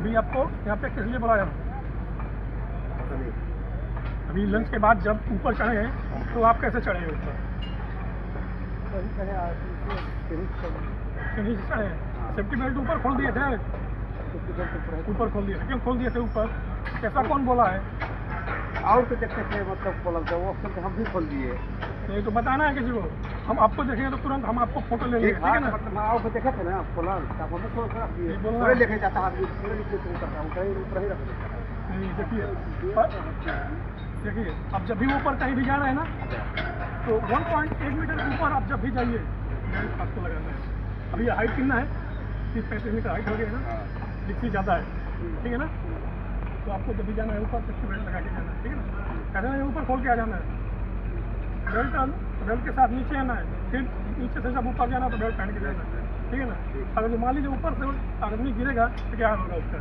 अभी आपको यहाँ पे किस लिए बुलाया? पता नहीं। अभी लंच के बाद जब ऊपर चढ़े हैं तो आप कैसे चढ़े हैं ऊपर? सीढ़ी से चढ़े हैं। सेफ्टी बेल्ट ऊपर खोल दिए थे? ऊपर खोल दिए थे। क्यों खोल दिए थे ऊपर? कैसा कौन बोला है? और तो देखते थे, मतलब खोला था वो सब हम भी खोल दिए। तो ये तो बताना है किसी को। हम आपको देखेंगे तो तुरंत हम आपको फोटो ले लेंगे, ठीक है ना? मतलब और को देखे थे ना खोला, तब हमें खोल कर दिए। पूरे लेके जाता आदमी, पूरे नीचे से उतरता हूँ, कहीं ऊपर ही रख देता है। नहीं देखिए, अब जब भी ऊपर कहीं भी जा रहे हैं ना, तो 1.8 मीटर ऊपर आप जब भी जाइए बेल्ट आपको लगाना है। अभी हाइट कितना है? 30-35 मीटर हाइट हो गई है ना, जितनी ज़्यादा है, ठीक है ना? तो आपको जब भी जाना है ऊपर सेफ्टी बेल्ट लगा के जाना है, ठीक है ना? कहते हैं ऊपर खोल के आ जाना है, बेल्ट के साथ नीचे आना है, फिर नीचे से जब ऊपर जाना है तो बेल्ट पहन के जाना है, ठीक है ना? अगर मान लीजिए ऊपर से आदमी गिरेगा तो क्या होगा उसका?